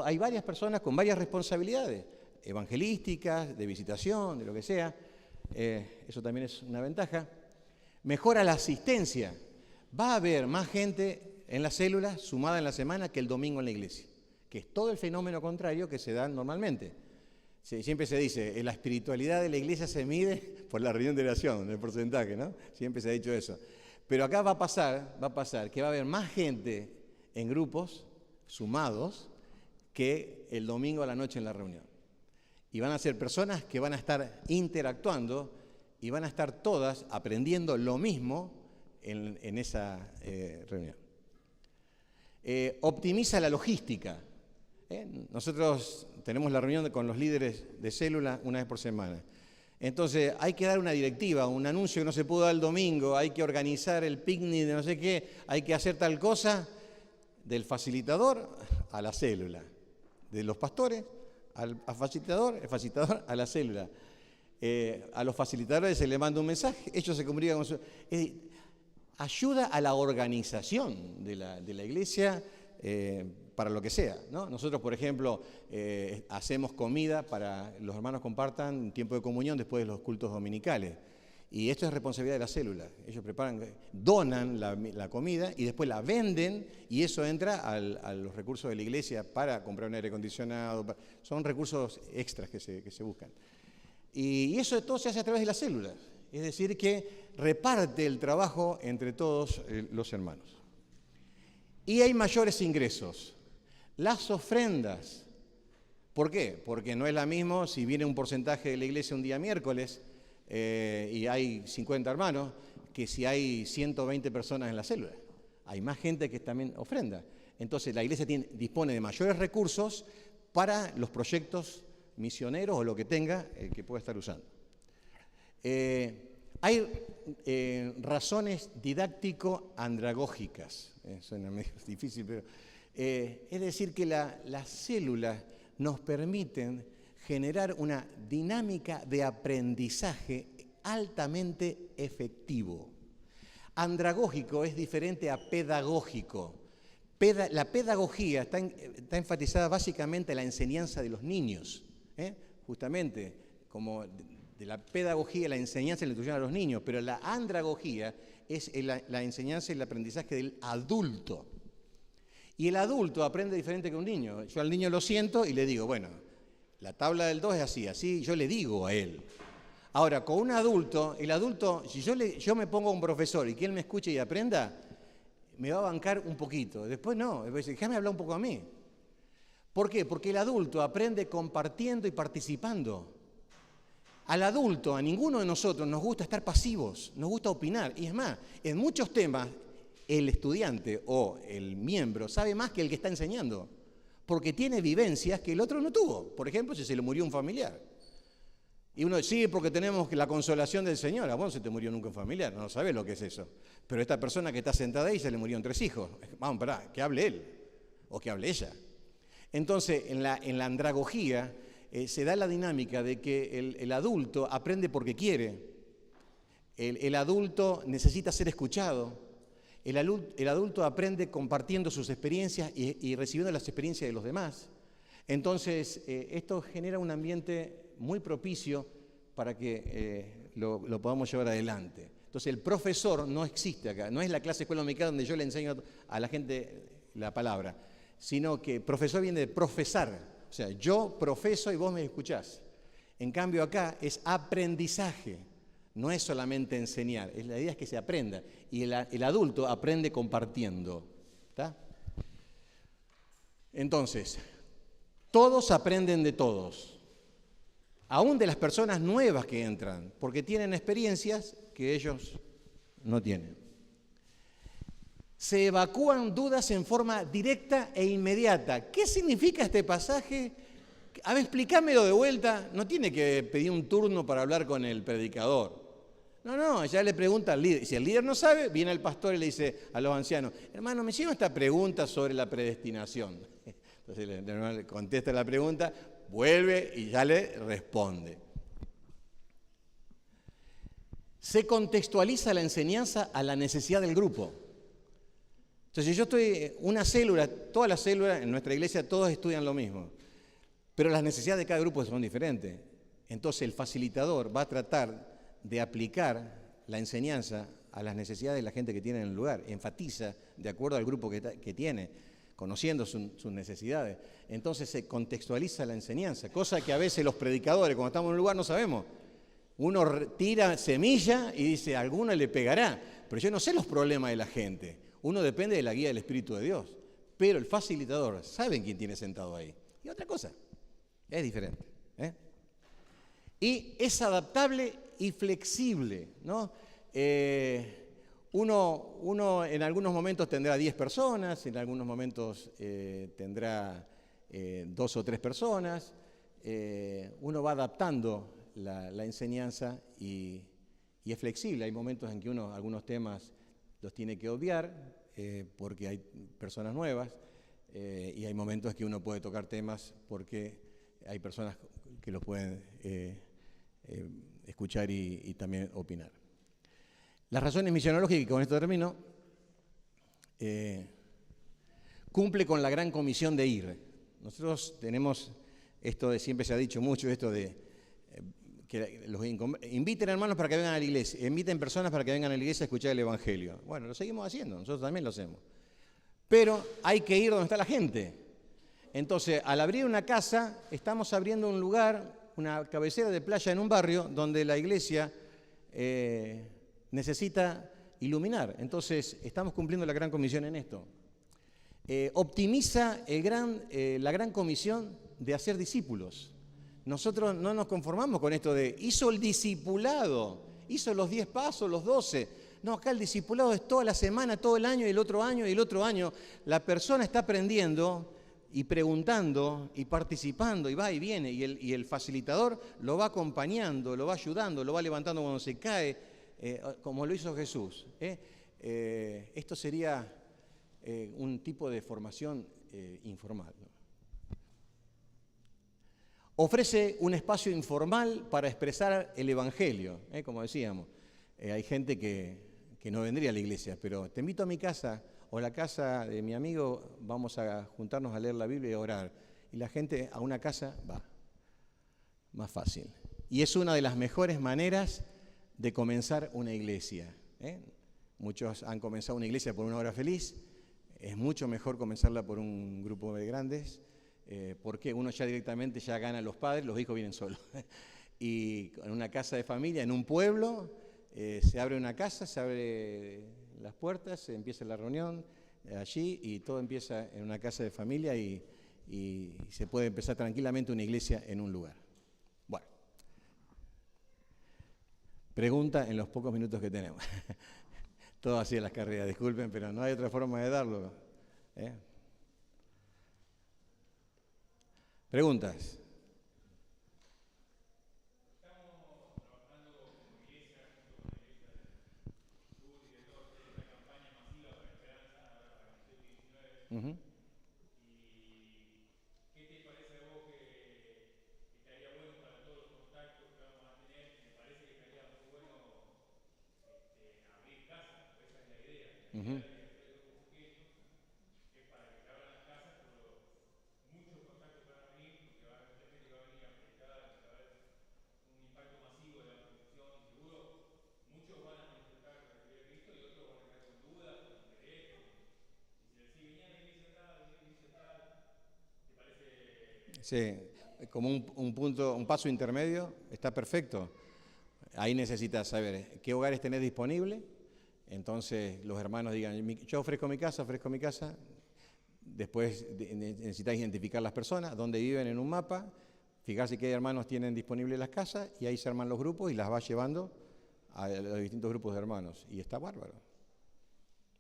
Hay varias personas con varias responsabilidades, evangelísticas, de visitación, de lo que sea. Eso también es una ventaja. Mejora la asistencia. Va a haber más gente en la célula sumada en la semana que el domingo en la iglesia, que es todo el fenómeno contrario que se da normalmente. Siempre se dice, la espiritualidad de la iglesia se mide por la reunión de oración, el porcentaje, ¿no? Siempre se ha dicho eso. Pero acá va a pasar que va a haber más gente en grupos sumados que el domingo a la noche en la reunión. Y van a ser personas que van a estar interactuando y van a estar todas aprendiendo lo mismo en esa reunión. Optimiza la logística. Nosotros tenemos la reunión con los líderes de célula una vez por semana. Entonces hay que dar una directiva, un anuncio que no se pudo dar el domingo, hay que organizar el picnic de no sé qué, hay que hacer tal cosa, del facilitador a la célula, de los pastores al facilitador, el facilitador a la célula. A los facilitadores se les manda un mensaje, ellos se comunican con su... ayuda a la organización de la iglesia para lo que sea, ¿no? Nosotros, por ejemplo, hacemos comida para que los hermanos compartan un tiempo de comunión después de los cultos dominicales. Y esto es responsabilidad de la célula. Ellos donan la comida y después la venden y eso entra a los recursos de la iglesia para comprar un aire acondicionado. Son recursos extras que se buscan. Y eso todo se hace a través de las células. Es decir, que reparte el trabajo entre todos los hermanos. Y hay mayores ingresos. Las ofrendas. ¿Por qué? Porque no es lo mismo si viene un porcentaje de la iglesia un día miércoles y hay 50 hermanos que si hay 120 personas en la célula. Hay más gente que también ofrenda. Entonces la iglesia dispone de mayores recursos para los proyectos misioneros o lo que tenga que pueda estar usando. Hay razones didáctico-andragógicas. Suena medio difícil, pero es decir que las células nos permiten generar una dinámica de aprendizaje altamente efectivo. Andragógico es diferente a pedagógico. La pedagogía está enfatizada básicamente en la enseñanza de los niños, justamente como de la pedagogía, la enseñanza y la instrucción a los niños, pero la andragogía es la enseñanza y el aprendizaje del adulto. Y el adulto aprende diferente que un niño. Yo al niño lo siento y le digo, bueno, la tabla del 2 es así yo le digo a él. Ahora, con un adulto, el adulto, si yo me pongo a un profesor y que él me escuche y aprenda, me va a bancar un poquito. Después no, déjame hablar un poco a mí. ¿Por qué? Porque el adulto aprende compartiendo y participando. Al adulto, a ninguno de nosotros nos gusta estar pasivos, nos gusta opinar. Y es más, en muchos temas el estudiante o el miembro sabe más que el que está enseñando, porque tiene vivencias que el otro no tuvo. Por ejemplo, si se le murió un familiar. Y uno dice, sí, porque tenemos la consolación del Señor. A vos no se te murió nunca un familiar, no sabés lo que es eso. Pero esta persona que está sentada ahí se le murieron 3 hijos. Vamos, pará, que hable él o que hable ella. Entonces, en la andragogía se da la dinámica de que el adulto aprende porque quiere, el adulto necesita ser escuchado, el adulto aprende compartiendo sus experiencias y recibiendo las experiencias de los demás. Entonces, esto genera un ambiente muy propicio para que lo podamos llevar adelante. Entonces, el profesor no existe acá, no es la clase escuela dominical donde yo le enseño a la gente la palabra, sino que profesor viene de profesar. O sea, yo profeso y vos me escuchás. En cambio acá es aprendizaje, no es solamente enseñar. La idea es que se aprenda. Y el adulto aprende compartiendo. ¿Está? Entonces, todos aprenden de todos. Aún de las personas nuevas que entran, porque tienen experiencias que ellos no tienen. Se evacúan dudas en forma directa e inmediata. ¿Qué significa este pasaje? A ver, explícamelo de vuelta. No tiene que pedir un turno para hablar con el predicador. No, ya le pregunta al líder. Si el líder no sabe, viene el pastor y le dice a los ancianos, hermano, me hicieron esta pregunta sobre la predestinación. Entonces el hermano le contesta la pregunta, vuelve y ya le responde. Se contextualiza la enseñanza a la necesidad del grupo. Entonces yo estoy, una célula, todas las células en nuestra iglesia, todos estudian lo mismo, pero las necesidades de cada grupo son diferentes. Entonces el facilitador va a tratar de aplicar la enseñanza a las necesidades de la gente que tiene en el lugar, enfatiza de acuerdo al grupo que tiene, conociendo sus necesidades. Entonces se contextualiza la enseñanza, cosa que a veces los predicadores, cuando estamos en un lugar, no sabemos. Uno tira semilla y dice, a alguno le pegará, pero yo no sé los problemas de la gente. Uno depende de la guía del Espíritu de Dios, pero el facilitador sabe quién tiene sentado ahí. Y otra cosa, es diferente. Y es adaptable y flexible, ¿no? Uno en algunos momentos tendrá 10 personas, en algunos momentos tendrá 2 o 3 personas. Uno va adaptando la enseñanza y es flexible. Hay momentos en que uno algunos temas los tiene que obviar porque hay personas nuevas y hay momentos que uno puede tocar temas porque hay personas que los pueden escuchar y también opinar. Las razones misionológicas, y con esto termino, cumple con la gran comisión de ir. Nosotros tenemos esto de, siempre se ha dicho mucho, esto de que los inviten hermanos para que vengan a la iglesia, inviten personas para que vengan a la iglesia a escuchar el Evangelio. Bueno, lo seguimos haciendo, nosotros también lo hacemos. Pero hay que ir donde está la gente. Entonces, al abrir una casa, estamos abriendo un lugar, una cabecera de playa en un barrio donde la iglesia necesita iluminar. Entonces, estamos cumpliendo la gran comisión en esto. Optimiza la gran comisión de hacer discípulos. Nosotros no nos conformamos con esto de, hizo el discipulado, hizo los 10 pasos, los 12. No, acá el discipulado es toda la semana, todo el año y el otro año y el otro año. La persona está aprendiendo y preguntando y participando y va y viene. Y el facilitador lo va acompañando, lo va ayudando, lo va levantando cuando se cae, como lo hizo Jesús. Esto sería un tipo de formación informal, ¿no? Ofrece un espacio informal para expresar el Evangelio, como decíamos. Hay gente que no vendría a la iglesia, pero te invito a mi casa o a la casa de mi amigo, vamos a juntarnos a leer la Biblia y a orar. Y la gente a una casa va, más fácil. Y es una de las mejores maneras de comenzar una iglesia. Muchos han comenzado una iglesia por una hora feliz, es mucho mejor comenzarla por un grupo de grandes, porque uno ya directamente ya gana a los padres, los hijos vienen solos. Y en una casa de familia, en un pueblo, se abre una casa, se abren las puertas, se empieza la reunión allí y todo empieza en una casa de familia y se puede empezar tranquilamente una iglesia en un lugar. Bueno, Pregunta en los pocos minutos que tenemos. Todo así en las carreras, disculpen, pero no hay otra forma de darlo. Preguntas. Uh-huh. Uh-huh. Sí, como un punto, un paso intermedio, está perfecto. Ahí necesitas saber qué hogares tenés disponible. Entonces los hermanos digan, yo ofrezco mi casa. Después necesitas identificar las personas, dónde viven en un mapa, fijarse qué hermanos tienen disponibles las casas y ahí se arman los grupos y las vas llevando a los distintos grupos de hermanos. Y está bárbaro.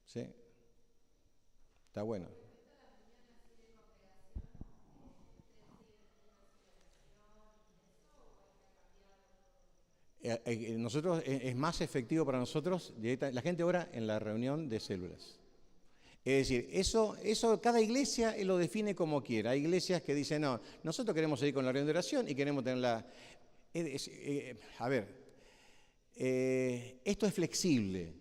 Sí, está bueno. Nosotros es más efectivo para nosotros, la gente ora en la reunión de células. Es decir, eso cada iglesia lo define como quiera. Hay iglesias que dicen, no, nosotros queremos seguir con la reunión de oración y queremos tenerla. Esto es flexible,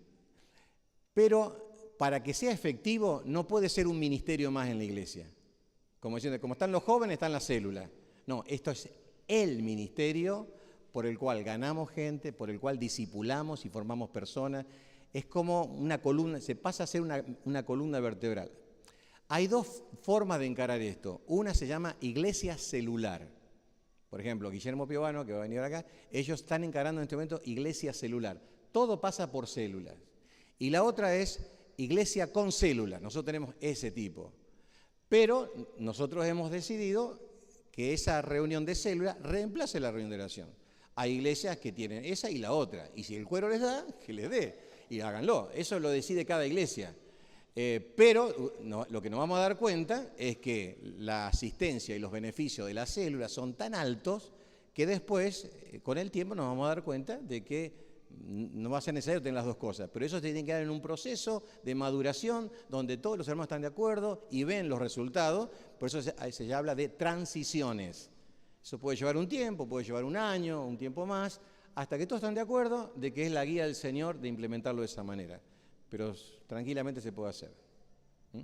pero para que sea efectivo no puede ser un ministerio más en la iglesia. Como diciendo, como están los jóvenes, están las células. No, esto es el ministerio por el cual ganamos gente, por el cual discipulamos y formamos personas. Es como una columna, se pasa a ser una columna vertebral. Hay dos formas de encarar esto. Una se llama iglesia celular. Por ejemplo, Guillermo Piovano, que va a venir acá, ellos están encarando en este momento iglesia celular. Todo pasa por células. Y la otra es iglesia con células. Nosotros tenemos ese tipo. Pero nosotros hemos decidido que esa reunión de células reemplace la reunión de oración. Hay iglesias que tienen esa y la otra. Y si el cuero les da, que les dé. Y háganlo. Eso lo decide cada iglesia. Pero lo que nos vamos a dar cuenta es que la asistencia y los beneficios de las células son tan altos que después, con el tiempo, nos vamos a dar cuenta de que no va a ser necesario tener las dos cosas. Pero eso se tiene que dar en un proceso de maduración donde todos los hermanos están de acuerdo y ven los resultados. Por eso se habla de transiciones. Eso puede llevar un tiempo, puede llevar un año, un tiempo más, hasta que todos están de acuerdo de que es la guía del Señor de implementarlo de esa manera. Pero tranquilamente se puede hacer. ¿Mm?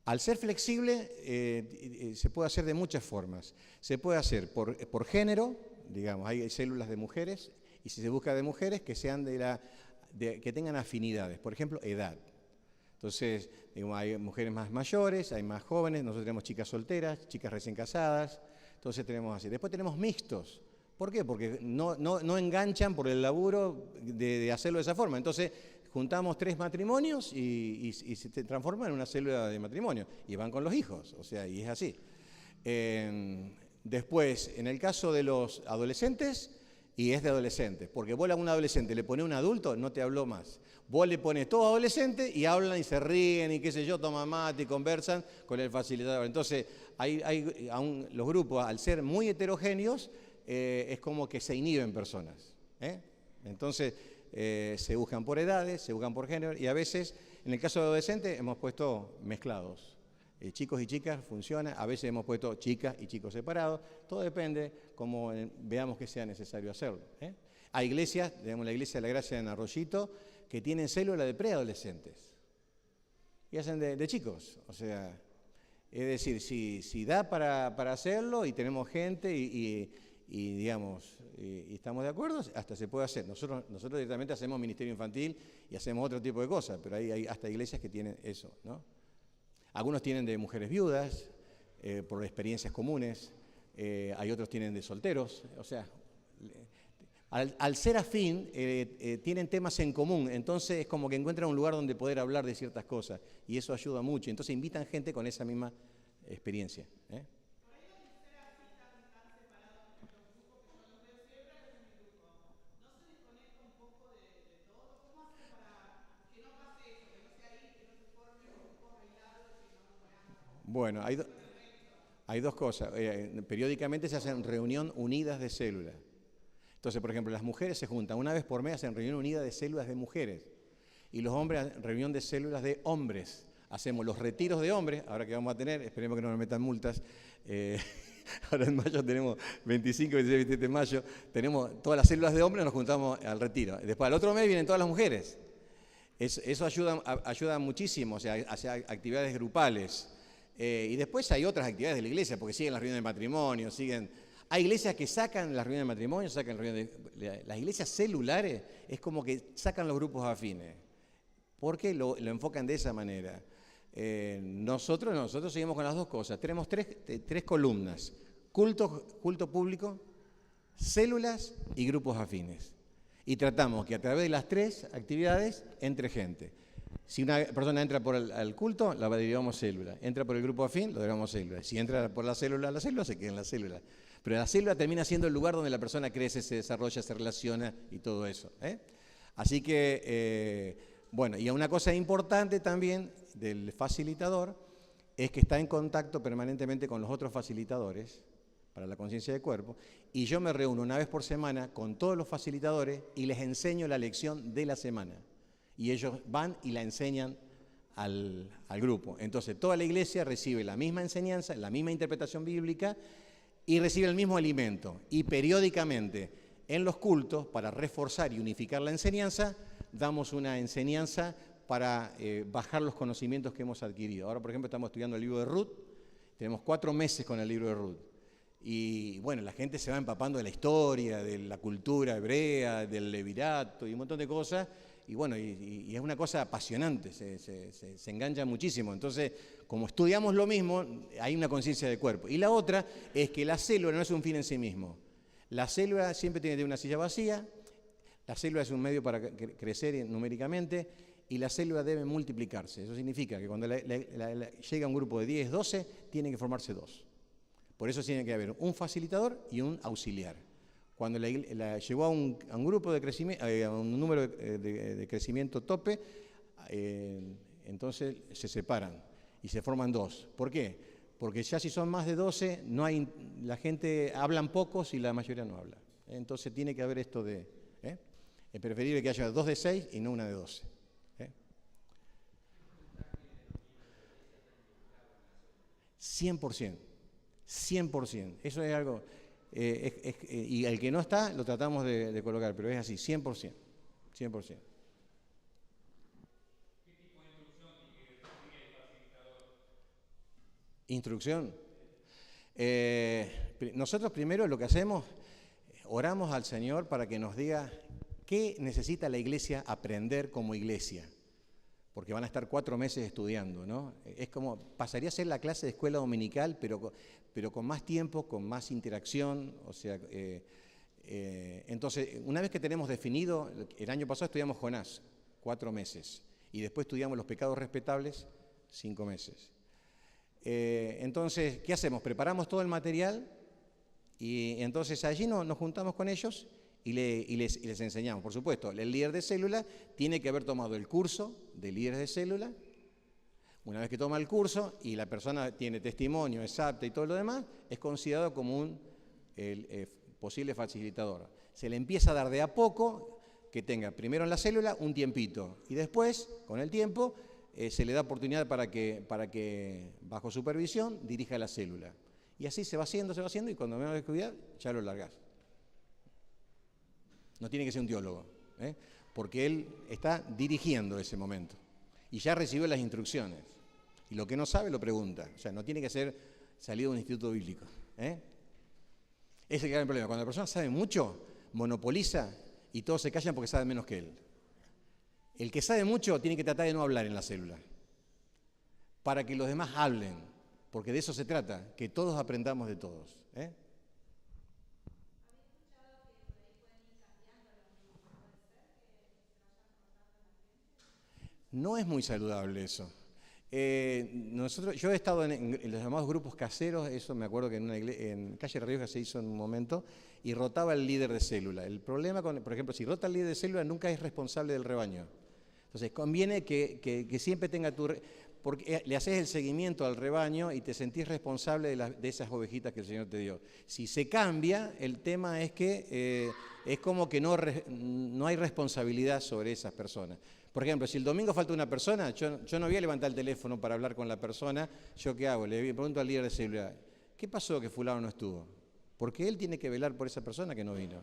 Al ser flexible, se puede hacer de muchas formas. Se puede hacer por género, digamos, hay células de mujeres, y si se busca de mujeres que sean que tengan afinidades, por ejemplo, edad. Entonces, digamos, hay mujeres más mayores, hay más jóvenes, nosotros tenemos chicas solteras, chicas recién casadas, entonces tenemos así. Después tenemos mixtos. ¿Por qué? Porque no enganchan por el laburo de hacerlo de esa forma. Entonces, juntamos 3 matrimonios y se transforman en una célula de matrimonio. Y van con los hijos, o sea, y es así. Después, en el caso de los adolescentes, y es de adolescentes, porque vos a un adolescente le pones un adulto, no te habló más. Vos le pones todo adolescente y hablan y se ríen y qué sé yo, toman mate y conversan con el facilitador. Entonces, los grupos, al ser muy heterogéneos, es como que se inhiben personas. Entonces, se buscan por edades, se buscan por género y a veces, en el caso de adolescentes, hemos puesto mezclados. Chicos y chicas funciona, a veces hemos puesto chicas y chicos separados, todo depende como veamos que sea necesario hacerlo. Hay iglesias, tenemos la Iglesia de la Gracia en Arroyito, que tienen célula de preadolescentes y hacen de chicos, o sea, es decir, si da para hacerlo y tenemos gente y digamos, y estamos de acuerdo, hasta se puede hacer. Nosotros directamente hacemos ministerio infantil y hacemos otro tipo de cosas, pero hay hasta iglesias que tienen eso, ¿no? Algunos tienen de mujeres viudas, por experiencias comunes, hay otros tienen de solteros, o sea, al ser afín, tienen temas en común, entonces es como que encuentran un lugar donde poder hablar de ciertas cosas, y eso ayuda mucho, entonces invitan gente con esa misma experiencia. Bueno, hay dos cosas. Periódicamente se hacen reunión unidas de células. Entonces, por ejemplo, las mujeres se juntan una vez por mes, hacen reunión unida de células de mujeres. Y los hombres, reunión de células de hombres. Hacemos los retiros de hombres, ahora que vamos a tener, esperemos que no nos metan multas. Ahora en mayo tenemos 25, 26, 27 de mayo, tenemos todas las células de hombres, nos juntamos al retiro. Después, al otro mes vienen todas las mujeres. Eso ayuda muchísimo, o sea, hacia actividades grupales. Y después hay otras actividades de la iglesia, porque siguen las reuniones de matrimonio, Hay iglesias que sacan las reuniones de matrimonio, sacan las iglesias celulares, es como que sacan los grupos afines, porque lo enfocan de esa manera. Nosotros seguimos con las dos cosas. Tenemos tres columnas: culto público, células y grupos afines. Y tratamos que a través de las tres actividades entre gente. Si una persona entra por el culto, la derivamos célula. Entra por el grupo afín, lo derivamos célula. Si entra por la célula se queda en la célula. Pero la célula termina siendo el lugar donde la persona crece, se desarrolla, se relaciona y todo eso. Así que, bueno, y una cosa importante también del facilitador es que está en contacto permanentemente con los otros facilitadores para la conciencia del cuerpo, y yo me reúno una vez por semana con todos los facilitadores y les enseño la lección de la semana. Y ellos van y la enseñan al grupo. Entonces, toda la iglesia recibe la misma enseñanza, la misma interpretación bíblica y recibe el mismo alimento. Y periódicamente, en los cultos, para reforzar y unificar la enseñanza, damos una enseñanza para bajar los conocimientos que hemos adquirido. Ahora, por ejemplo, estamos estudiando el libro de Ruth. Tenemos 4 meses con el libro de Ruth. Y bueno, la gente se va empapando de la historia, de la cultura hebrea, del levirato y un montón de cosas. Y bueno, y es una cosa apasionante, se engancha muchísimo. Entonces, como estudiamos lo mismo, hay una conciencia de cuerpo. Y la otra es que la célula no es un fin en sí mismo. La célula siempre tiene que tener una silla vacía, la célula es un medio para crecer numéricamente, y la célula debe multiplicarse. Eso significa que cuando llega un grupo de 10, 12, tienen que formarse 2. Por eso tiene que haber un facilitador y un auxiliar. Cuando llegó a un grupo de crecimiento, a un número de crecimiento tope, entonces se separan y se forman 2. ¿Por qué? Porque ya si son más de 12, la gente hablan pocos y la mayoría no habla. Entonces tiene que haber esto de... Es preferible que haya 2 de 6 y no una de 12. 100%. 100%. Eso es algo... y el que no está, lo tratamos de colocar, pero es así, 100%. 100%. ¿Qué tipo de instrucción? Nosotros primero lo que hacemos, oramos al Señor para que nos diga qué necesita la iglesia aprender como iglesia. Porque van a estar 4 meses estudiando, ¿no? Es como, pasaría a ser la clase de escuela dominical, pero con más tiempo, con más interacción, o sea, entonces, una vez que tenemos definido, el año pasado estudiamos Jonás, 4 meses, y después estudiamos los pecados respetables, 5 meses. Entonces, ¿qué hacemos? Preparamos todo el material, y entonces allí nos juntamos con ellos, y les enseñamos. Por supuesto, el líder de célula tiene que haber tomado el curso de líderes de célula. Una vez que toma el curso y la persona tiene testimonio, es apta y todo lo demás, es considerado como un posible facilitador. Se le empieza a dar de a poco que tenga primero en la célula un tiempito y después, con el tiempo, se le da oportunidad para que bajo supervisión dirija la célula. Y así se va haciendo y cuando menos descuidar ya lo largás. No tiene que ser un teólogo, porque él está dirigiendo ese momento y ya recibió las instrucciones. Y lo que no sabe lo pregunta. O sea, no tiene que ser salido de un instituto bíblico. Ese es el gran problema. Cuando la persona sabe mucho, monopoliza y todos se callan porque saben menos que él. El que sabe mucho tiene que tratar de no hablar en la célula para que los demás hablen, porque de eso se trata, que todos aprendamos de todos. No es muy saludable eso. Yo he estado en los llamados grupos caseros, eso me acuerdo que en Calle La Rioja se hizo en un momento, y rotaba el líder de célula. El problema, por ejemplo, si rota el líder de célula, nunca es responsable del rebaño. Entonces, conviene que siempre tenga porque le haces el seguimiento al rebaño y te sentís responsable de esas ovejitas que el Señor te dio. Si se cambia, el tema es que es como que no hay responsabilidad sobre esas personas. Por ejemplo, si el domingo falta una persona, yo no voy a levantar el teléfono para hablar con la persona. ¿Yo qué hago? Le pregunto al líder de célula, ¿qué pasó que fulano no estuvo? Porque él tiene que velar por esa persona que no vino.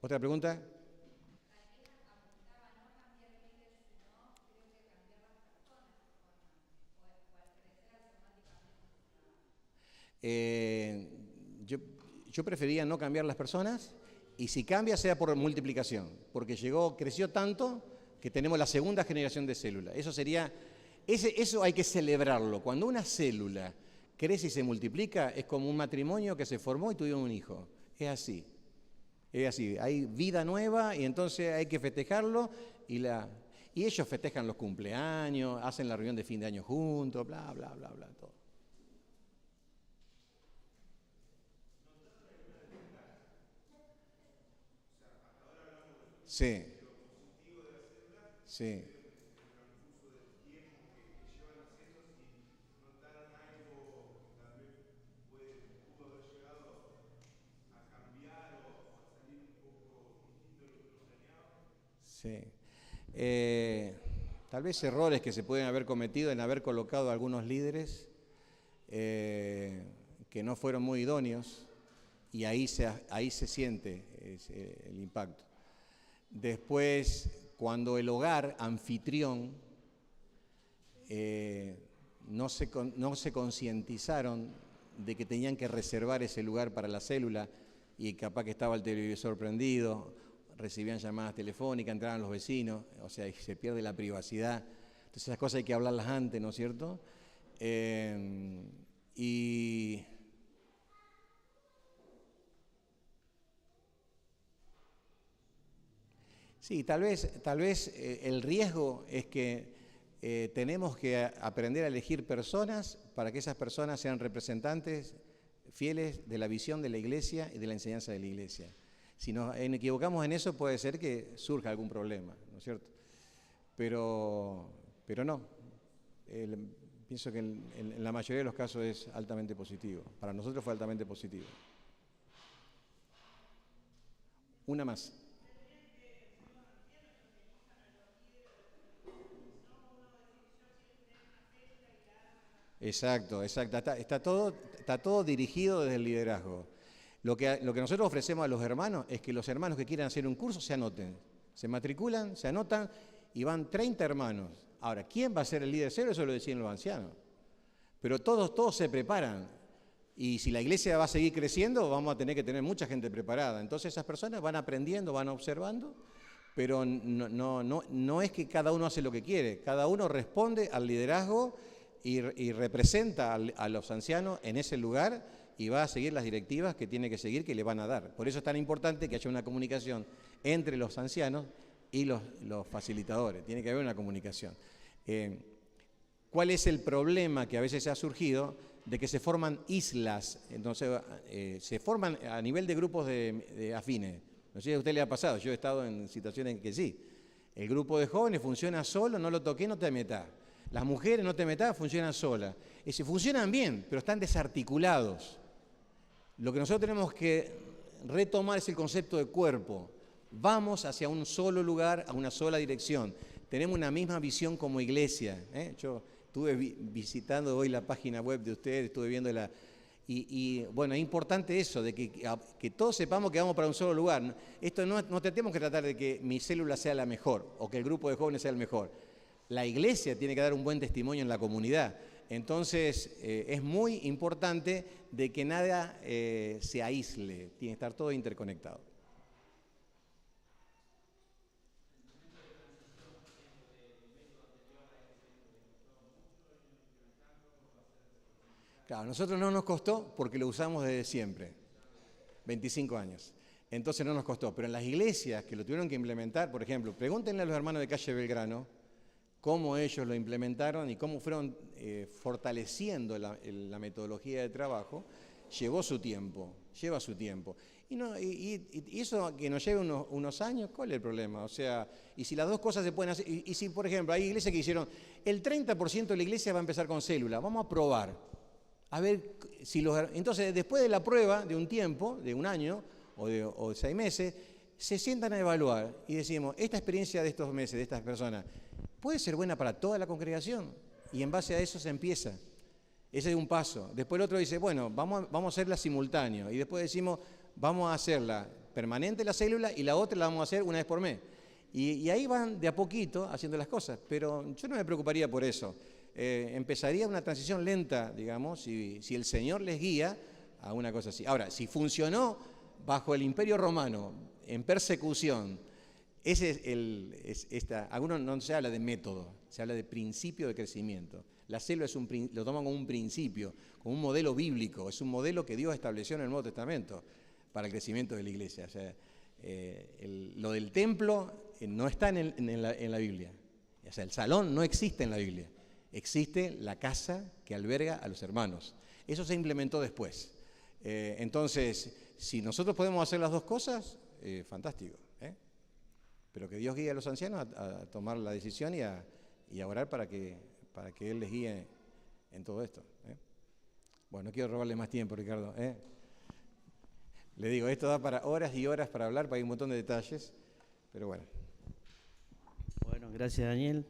¿Otra pregunta? Yo prefería no cambiar las personas, y si cambia sea por multiplicación, porque creció tanto que tenemos la segunda generación de células. Eso hay que celebrarlo. Cuando una célula crece y se multiplica, es como un matrimonio que se formó y tuvieron un hijo. Es así. Hay vida nueva y entonces hay que festejarlo y ellos festejan los cumpleaños, hacen la reunión de fin de año juntos, bla, bla, bla, bla, todo. Sí, sí. Sí. Tal vez errores que se pueden haber cometido en haber colocado a algunos líderes que no fueron muy idóneos, y ahí se siente el impacto. Después, cuando el hogar anfitrión no se concientizaron de que tenían que reservar ese lugar para la célula, y capaz que estaba el televisor prendido, recibían llamadas telefónicas, entraban los vecinos, o sea, se pierde la privacidad. Entonces esas cosas hay que hablarlas antes, ¿no es cierto? Sí, tal vez el riesgo es que tenemos que aprender a elegir personas para que esas personas sean representantes fieles de la visión de la Iglesia y de la enseñanza de la Iglesia. Si nos equivocamos en eso, puede ser que surja algún problema, ¿no es cierto? Pero no. Pienso que en la mayoría de los casos es altamente positivo. Para nosotros fue altamente positivo. Una más. Exacto. Está todo dirigido desde el liderazgo. Lo que nosotros ofrecemos a los hermanos es que los hermanos que quieran hacer un curso se anoten, se matriculan, se anotan y van 30 hermanos. Ahora, ¿quién va a ser el líder cero? Eso lo deciden los ancianos. Pero todos se preparan. Y si la iglesia va a seguir creciendo, vamos a tener que tener mucha gente preparada. Entonces esas personas van aprendiendo, van observando, pero no es que cada uno hace lo que quiere. Cada uno responde al liderazgo y representa a los ancianos en ese lugar, y va a seguir las directivas que tiene que seguir, que le van a dar. Por eso es tan importante que haya una comunicación entre los ancianos y los facilitadores. Tiene que haber una comunicación. ¿Cuál es el problema que a veces ha surgido? De que se forman islas. Entonces se forman a nivel de grupos de afines. No sé si a usted le ha pasado, yo he estado en situaciones en que sí. El grupo de jóvenes funciona solo, no lo toqué, no te metas. Las mujeres, no te metas, funcionan solas. Funcionan bien, pero están desarticulados. Lo que nosotros tenemos que retomar es el concepto de cuerpo. Vamos hacia un solo lugar, a una sola dirección. Tenemos una misma visión como iglesia. Yo estuve visitando hoy la página web de ustedes, estuve viendo bueno, es importante eso, de que todos sepamos que vamos para un solo lugar. Esto no tenemos que tratar de que mi célula sea la mejor o que el grupo de jóvenes sea el mejor. La iglesia tiene que dar un buen testimonio en la comunidad. Entonces, es muy importante de que nada se aísle, tiene que estar todo interconectado. Claro, a nosotros no nos costó porque lo usamos desde siempre, 25 años. Entonces no nos costó, pero en las iglesias que lo tuvieron que implementar, por ejemplo, pregúntenle a los hermanos de Calle Belgrano cómo ellos lo implementaron y cómo fueron fortaleciendo la metodología de trabajo. Lleva su tiempo. Y eso que nos lleve unos años, ¿cuál es el problema? O sea, y si las dos cosas se pueden hacer, y si, por ejemplo, hay iglesias que hicieron, el 30% de la iglesia va a empezar con célula, vamos a probar, a ver si Entonces, después de la prueba, de un tiempo, de un año o de 6 meses, se sientan a evaluar y decimos, esta experiencia de estos meses, de estas personas, ¿puede ser buena para toda la congregación? Y en base a eso se empieza. Ese es un paso. Después el otro dice, bueno, vamos a hacerla simultáneo. Y después decimos, vamos a hacerla permanente la célula y la otra la vamos a hacer una vez por mes. Y ahí van de a poquito haciendo las cosas. Pero yo no me preocuparía por eso. Empezaría una transición lenta, digamos, si el Señor les guía a una cosa así. Ahora, si funcionó bajo el Imperio Romano, en persecución, algunos no se habla de método, se habla de principio de crecimiento. La célula lo toman como un principio, como un modelo bíblico, es un modelo que Dios estableció en el Nuevo Testamento para el crecimiento de la iglesia. O sea, lo del templo no está en la Biblia. O sea, el salón no existe en la Biblia. Existe la casa que alberga a los hermanos. Eso se implementó después. Entonces, si nosotros podemos hacer las dos cosas, fantástico. Pero que Dios guíe a los ancianos a tomar la decisión y a orar para que Él les guíe en todo esto. Bueno, no quiero robarle más tiempo, Ricardo. Le digo, esto da para horas y horas para hablar, para hay un montón de detalles, pero bueno. Bueno, gracias, Daniel.